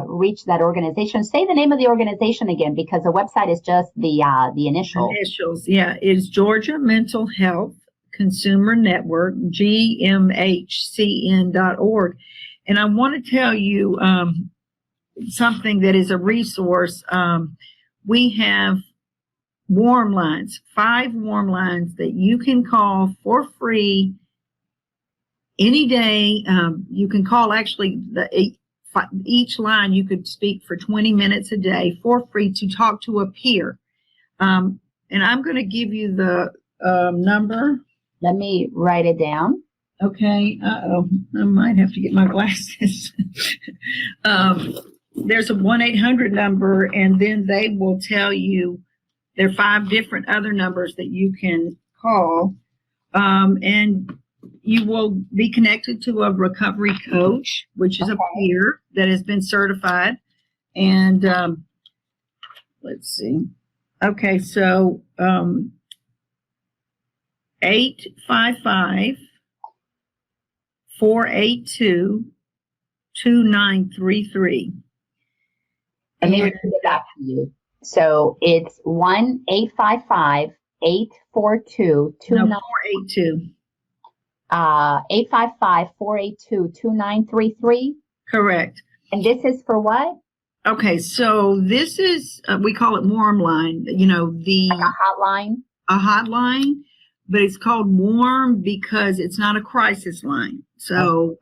A: reach that organization, say the name of the organization again, because the website is just the initials.
B: Initials. Yeah. It's Georgia Mental Health Consumer Network, GMHCN.org. And I want to tell you something that is a resource. We have warm lines, 5 warm lines that you can call for free any day. You can call actually each line. You could speak for 20 minutes a day for free to talk to a peer. And I'm going to give you the number.
A: Let me write it down.
B: Okay. I might have to get my glasses. There's a 1-800 number, and then they will tell you there are 5 different other numbers that you can call. And you will be connected to a recovery coach, which is a peer that has been certified. And let's see. Okay, so 855-482-2933.
A: Let me repeat it back to you. So it's 1-855-842-2933. 855-482-2933.
B: Correct.
A: And this is for what?
B: Okay, so this is we call it warm line. The
A: Like a hotline?
B: a hotline, but it's called warm because it's not a crisis line. So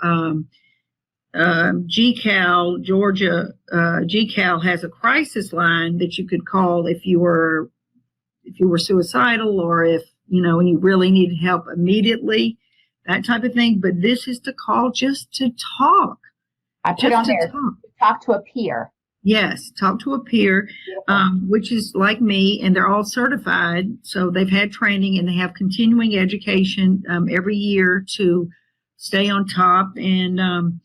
B: GCal Georgia GCal has a crisis line that you could call if you were suicidal, or if and you really needed help immediately, that type of thing. But this is to call just to talk.
A: I put on there, talk to a peer.
B: Yes, talk to a peer, which is like me, and they're all certified. So they've had training and they have continuing education every year to stay on top. And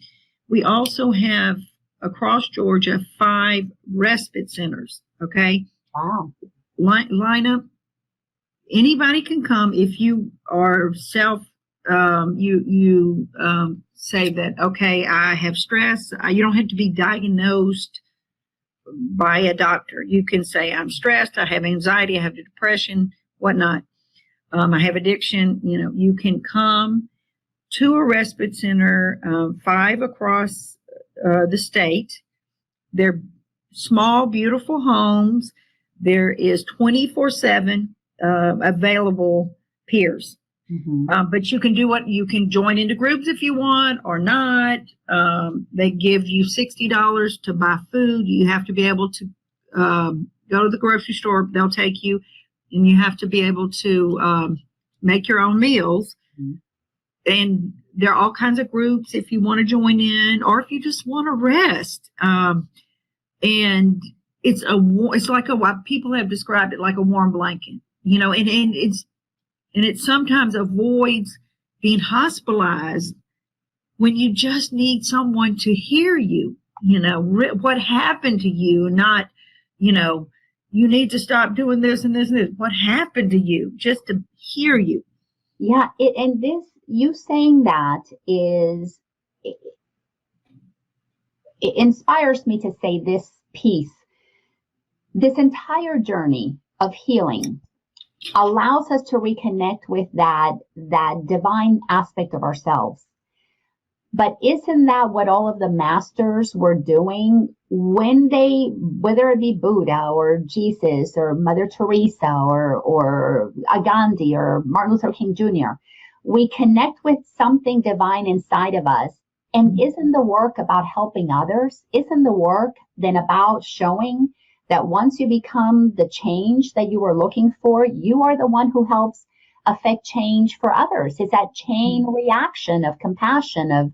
B: we also have across Georgia 5 respite centers. Okay.
A: Wow.
B: Laina, anybody can come if you are you say that, okay, I have stress. You don't have to be diagnosed by a doctor. You can say, I'm stressed, I have anxiety, I have depression, whatnot. I have addiction. You can come to a respite center, 5 across the state. They're small, beautiful homes. There is 24/7 available peers.
A: Mm-hmm.
B: But you can join into groups if you want or not. They give you $60 to buy food. You have to be able to go to the grocery store. They'll take you, and you have to be able to make your own meals. Mm-hmm. And there are all kinds of groups if you want to join in, or if you just want to rest. And it's like what people have described it like a warm blanket, and it sometimes avoids being hospitalized when you just need someone to hear you, what happened to you, not, you need to stop doing this and this and this. What happened to you, just to hear you.
A: Yeah. You saying that it inspires me to say this piece. This entire journey of healing allows us to reconnect with that divine aspect of ourselves. But isn't that what all of the masters were doing when whether it be Buddha or Jesus or Mother Teresa or Gandhi or Martin Luther King Jr.? We connect with something divine inside of us. And isn't the work about helping others? Isn't the work then about showing that once you become the change that you were looking for, you are the one who helps affect change for others? It's that chain reaction of compassion, of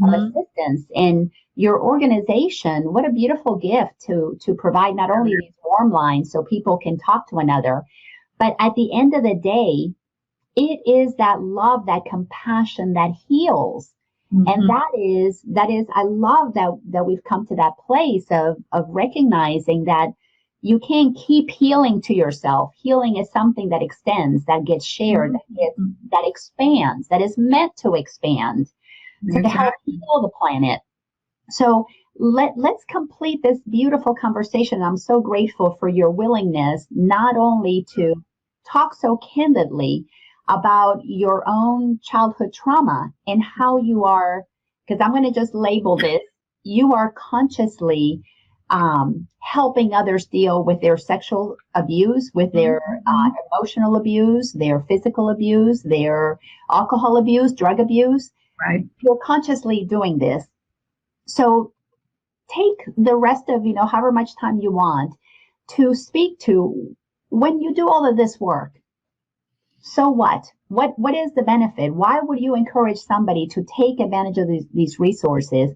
A: assistance. And your organization, what a beautiful gift to provide not only these warm lines so people can talk to another, but at the end of the day, it is that love, that compassion that heals. Mm-hmm. And that is, I love that we've come to that place of recognizing that you can't keep healing to yourself. Healing is something that extends, that gets shared, that expands, that is meant to expand, to help heal the planet. So let's complete this beautiful conversation. I'm so grateful for your willingness not only to talk so candidly about your own childhood trauma and how you are, because I'm going to just label this, you are consciously helping others deal with their sexual abuse, with their emotional abuse, their physical abuse, their alcohol abuse, drug abuse.
B: Right.
A: You're consciously doing this. So take the rest of, however much time you want to speak to when you do all of this work. So what? What is the benefit? Why would you encourage somebody to take advantage of these resources?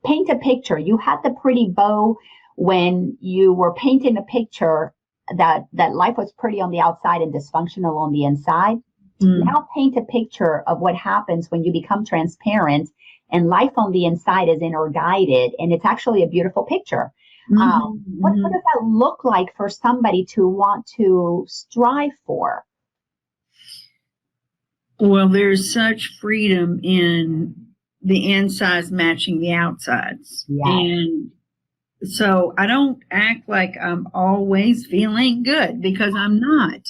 A: Paint a picture. You had the pretty bow when you were painting a picture that life was pretty on the outside and dysfunctional on the inside. Now paint a picture of what happens when you become transparent and life on the inside is inner guided, and it's actually a beautiful picture. What does that look like for somebody to want to strive for?
B: Well, there's such freedom in the insides matching the outsides.
A: Yes.
B: And so I don't act like I'm always feeling good, because I'm not,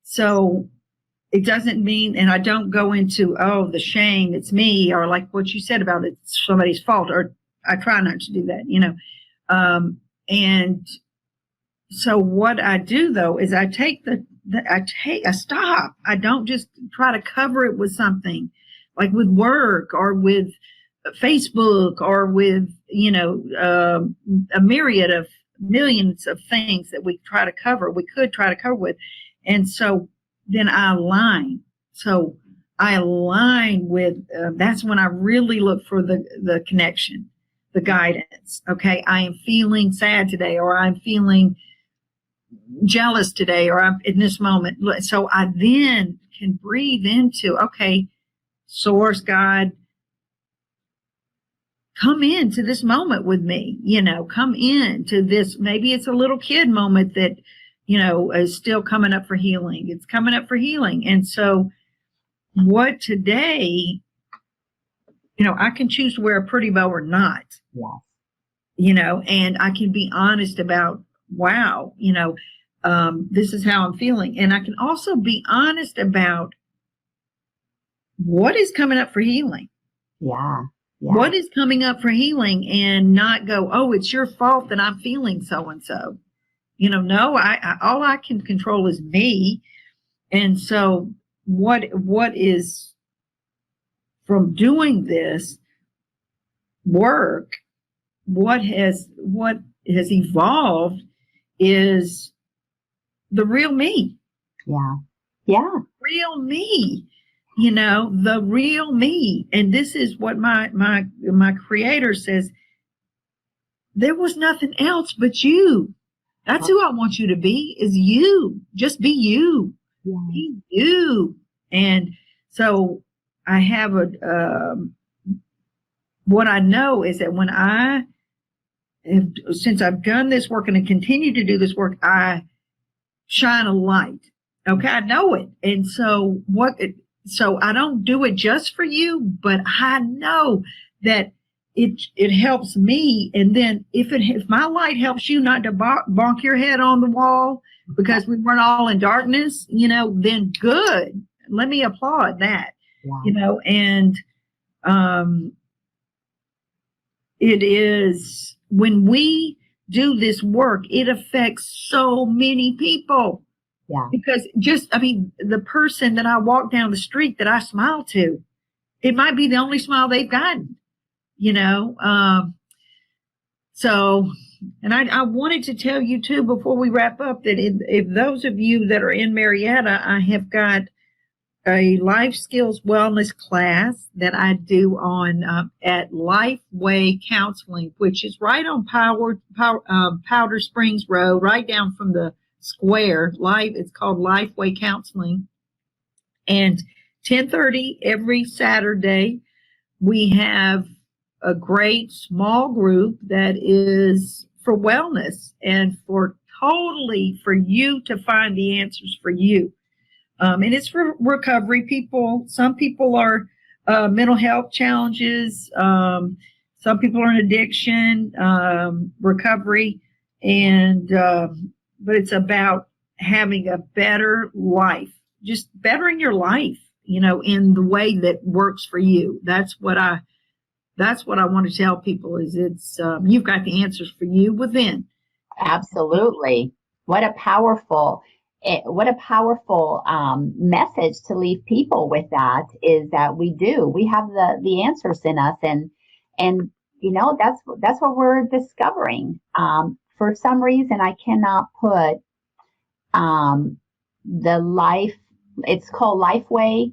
B: so it doesn't mean, and I don't go into, the shame, it's me, or like what you said about it's somebody's fault, or I try not to do that, and so what I do though is I take I stop. I don't just try to cover it with something like with work or with Facebook or with, a myriad of millions of things that we could try to cover with. And so then I align. So I align with, that's when I really look for the connection, the guidance. Okay. I am feeling sad today, or I'm feeling jealous today, or I'm in this moment. So I then can breathe into, okay, source, God, come into this moment with me, come into this. Maybe it's a little kid moment that, is still coming up for healing. It's coming up for healing. And so what today, I can choose to wear a pretty bow or not, and I can be honest about, wow, this is how I'm feeling. And I can also be honest about what is coming up for healing.
A: Yeah.
B: What is coming up for healing, and not go, oh, it's your fault that I'm feeling so-and-so. No, all I can control is me. And so what is from doing this work, what has evolved is the real me.
A: Yeah.
B: Real me. The real me. And this is what my creator says. There was nothing else but you. That's who I want you to be, is you. Just be you.
A: Yeah.
B: Be you. And so I have what I know is that since I've done this work and I continue to do this work, I shine a light. Okay. I know it. And so so I don't do it just for you, but I know that it helps me. And then if my light helps you not to bonk your head on the wall because we weren't all in darkness, then good. Let me applaud that, and it is, when we do this work, it affects so many people.
A: Yeah.
B: Because the person that I walk down the street that I smile to, it might be the only smile they've gotten, So, and I wanted to tell you too, before we wrap up, that if those of you that are in Marietta, I have got a life skills wellness class that I do on at Lifeway Counseling, which is right on Powder Springs Road, right down from the square. It's called Lifeway Counseling, and 10:30 every Saturday we have a great small group that is for wellness and for you to find the answers for you. And it's for recovery people. Some people are mental health challenges. Some people are in addiction, recovery, and but it's about having a better life, just bettering your life, in the way that works for you. That's what I want to tell people is you've got the answers for you within.
A: Absolutely. What a powerful message to leave people with, that is that we have the answers in us, and that's what we're discovering. For some reason I cannot put it's called
B: Lifeway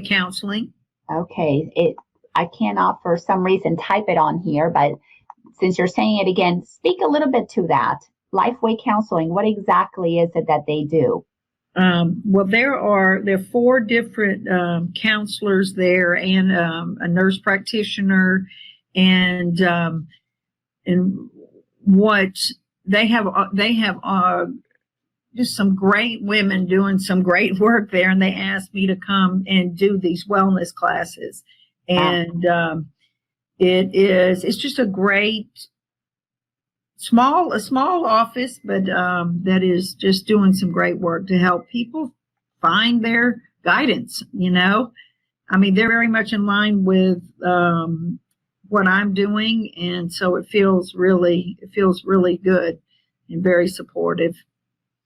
B: Counseling.
A: Okay, I cannot for some reason type it on here, but since you're saying it again, speak a little bit to that. Lifeway Counseling, what exactly is it that they do?
B: Well, there are 4 different counselors there, and a nurse practitioner, and what they have just some great women doing some great work there, and they asked me to come and do these wellness classes, and it's just a great a small office, but that is just doing some great work to help people find their guidance. They're very much in line with what I'm doing, and so it feels really good and very supportive.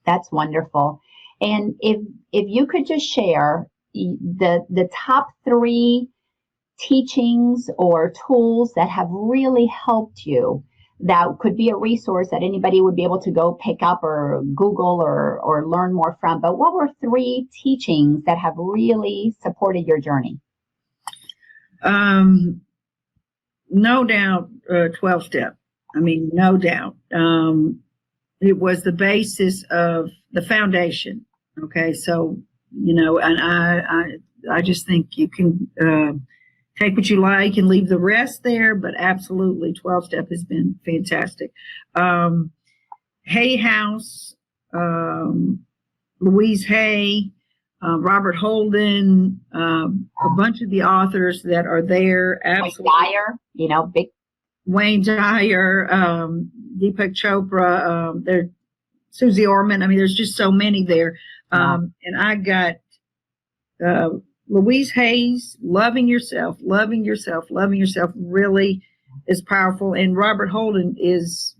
A: That's wonderful. And if you could just share the top three teachings or tools that have really helped you, that could be a resource that anybody would be able to go pick up or Google or learn more from. But what were three teachings that have really supported your journey?
B: No doubt, 12-step. I mean, no doubt. It was the basis of the foundation. Okay. So, and I just think you can, take what you like and leave the rest there, but absolutely 12-step has been fantastic. Hay House, Louise Hay, Robert Holden, a bunch of the authors that are there. Absolutely.
A: Wayne Dyer, big.
B: Wayne Dyer, Deepak Chopra, there, Susie Orman. I mean, there's just so many there. And I got Louise Hay's Loving Yourself really is powerful. And Robert Holden is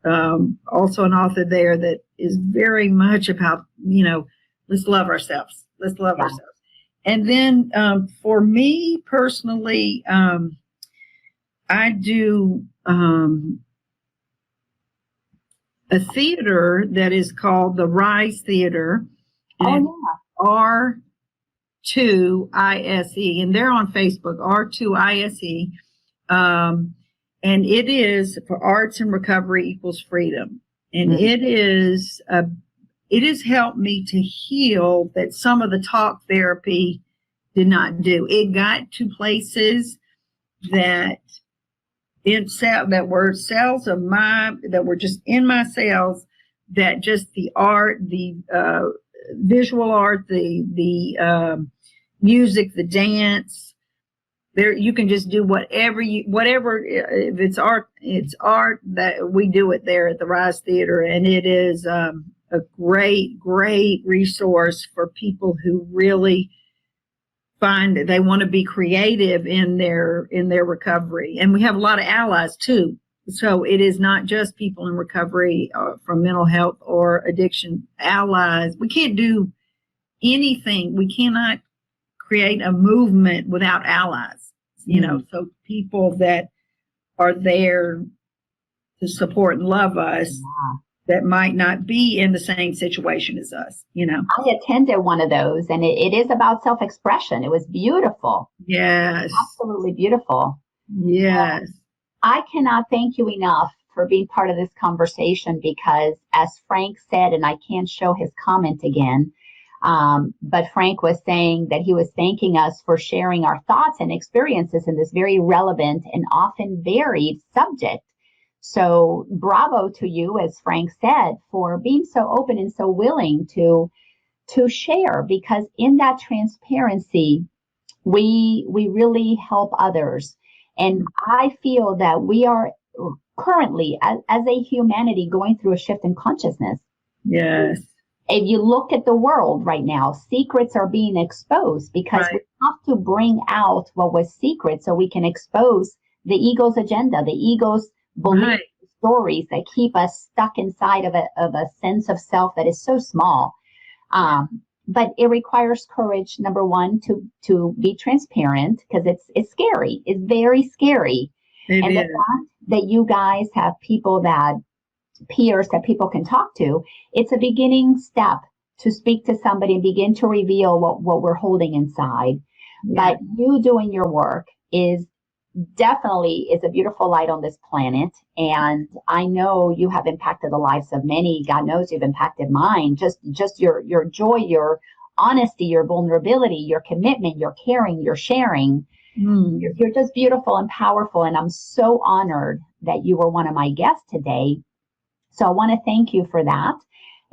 B: also an author there that is very much about, let's love ourselves. Let's love ourselves. And then for me personally, I do a theater that is called the Rise Theater. R2ISE, and they're on Facebook, R2ISE. And it is for Arts and Recovery Equals Freedom. And it has helped me to heal that some of the talk therapy did not do. It got to places that were cells of that were just in my cells, that just the art, the visual art, the music, the dance, there you can just do whatever if it's art that we do it there at the Rise Theater. And it is a great resource for people who really find that they want to be creative in their recovery. And we have a lot of allies too. So it is not just people in recovery from mental health or addiction. Allies. We can't do anything. We cannot create a movement without allies. So people that are there to support and love us that might not be in the same situation as us.
A: I attended one of those, and it is about self-expression. It was beautiful.
B: Yes.
A: Absolutely beautiful.
B: Yes.
A: I cannot thank you enough for being part of this conversation, because as Frank said, and I can't show his comment again, but Frank was saying that he was thanking us for sharing our thoughts and experiences in this very relevant and often varied subject. So bravo to you, as Frank said, for being so open and so willing to share, because in that transparency, we really help others. And I feel that we are currently, as a humanity, going through a shift in consciousness.
B: Yes.
A: If you look at the world right now, secrets are being exposed, because we have to bring out what was secret so we can expose the ego's agenda, the ego's belief stories that keep us stuck inside of a sense of self that is so small. But it requires courage, number one, to be transparent, because it's scary. It's very scary. The fact that you guys have peers that people can talk to, it's a beginning step to speak to somebody and begin to reveal what we're holding inside. But you doing your work is a beautiful light on this planet. And I know you have impacted the lives of many. God knows you've impacted mine. Just your joy, your honesty, your vulnerability, your commitment, your caring, your sharing. You're just beautiful and powerful. And I'm so honored that you were one of my guests today. So I want to thank you for that.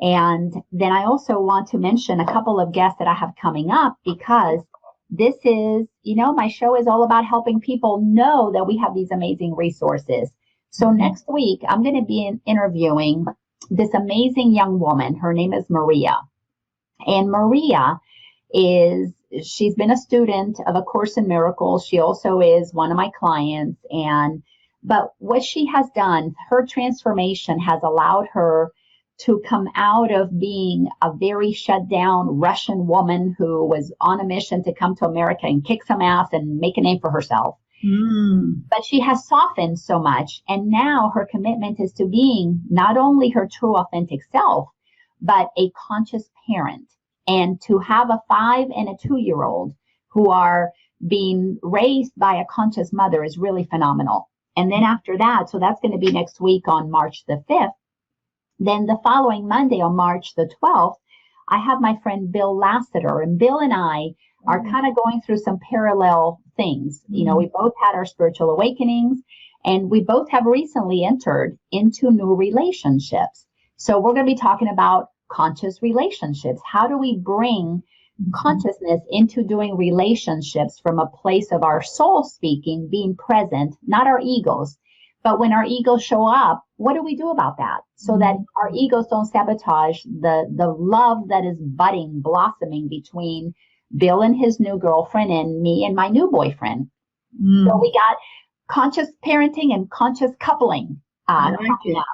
A: And then I also want to mention a couple of guests that I have coming up, because this is, my show is all about helping people know that we have these amazing resources. So next week, I'm going to be interviewing this amazing young woman. Her name is Maria. And Maria is she's been a student of A Course in Miracles. She also is one of my clients. But what she has done, her transformation has allowed her to come out of being a very shut down Russian woman who was on a mission to come to America and kick some ass and make a name for herself. But she has softened so much. And now her commitment is to being not only her true authentic self, but a conscious parent. And to have a 5 and a 2-year-old who are being raised by a conscious mother is really phenomenal. And then after that, so that's going to be next week on March the 5th. Then the following Monday on March the 12th, I have my friend Bill Lassiter, and Bill and I are kind of going through some parallel things. You know, we both had our spiritual awakenings, and we both have recently entered into new relationships. So we're going to be talking about conscious relationships. How do we bring consciousness into doing relationships from a place of our soul speaking, being present, not our egos? But when our egos show up, what do we do about that? So that our egos don't sabotage the love that is budding, blossoming between Bill and his new girlfriend and me and my new boyfriend. So we got conscious parenting and conscious coupling coming up.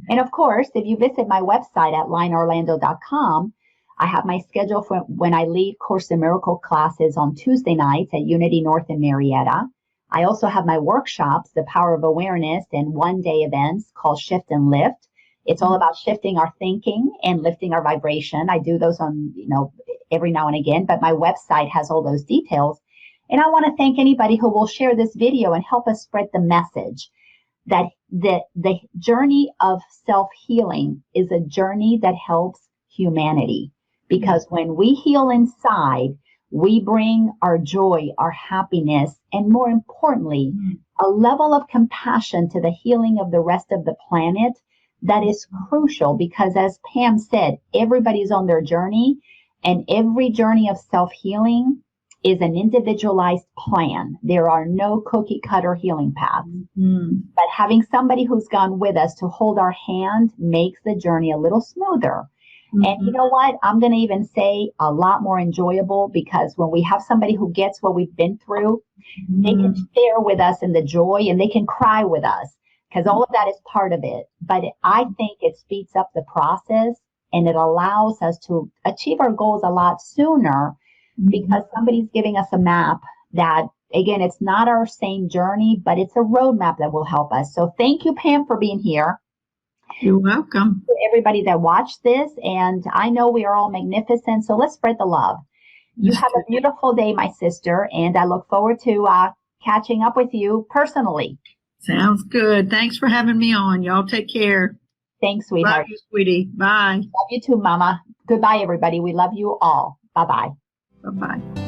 A: And of course, if you visit my website at lainaorlando.com, I have my schedule for when I lead Course in Miracle classes on Tuesday nights at Unity North in Marietta. I also have my workshops, The Power of Awareness, and one-day events called Shift and Lift. It's all about shifting our thinking and lifting our vibration. I do those on, every now and again, but my website has all those details. And I want to thank anybody who will share this video and help us spread the message that the journey of self-healing is a journey that helps humanity. Because when we heal inside, we bring our joy, our happiness, and more importantly, a level of compassion to the healing of the rest of the planet that is crucial. Because as Pam said, everybody's on their journey, and every journey of self-healing is an individualized plan. There are no cookie cutter healing paths. But having somebody who's gone with us to hold our hand makes the journey a little smoother. And you know what? I'm going to even say a lot more enjoyable, because when we have somebody who gets what we've been through, they can share with us in the joy, and they can cry with us, because all of that is part of it. But I think it speeds up the process, and it allows us to achieve our goals a lot sooner, because somebody's giving us a map that, again, it's not our same journey, but it's a roadmap that will help us. So thank you, Pam, for being here.
B: You're welcome.
A: To everybody that watched this, and I know we are all magnificent, so let's spread the love. You have a beautiful day, my sister, and I look forward to catching up with you personally.
B: Sounds good. Thanks for having me on. Y'all take care.
A: Thanks, sweetheart.
B: Love you, sweetie. Bye.
A: Love you too, Mama. Goodbye, everybody. We love you all. Bye-bye.
B: Bye-bye.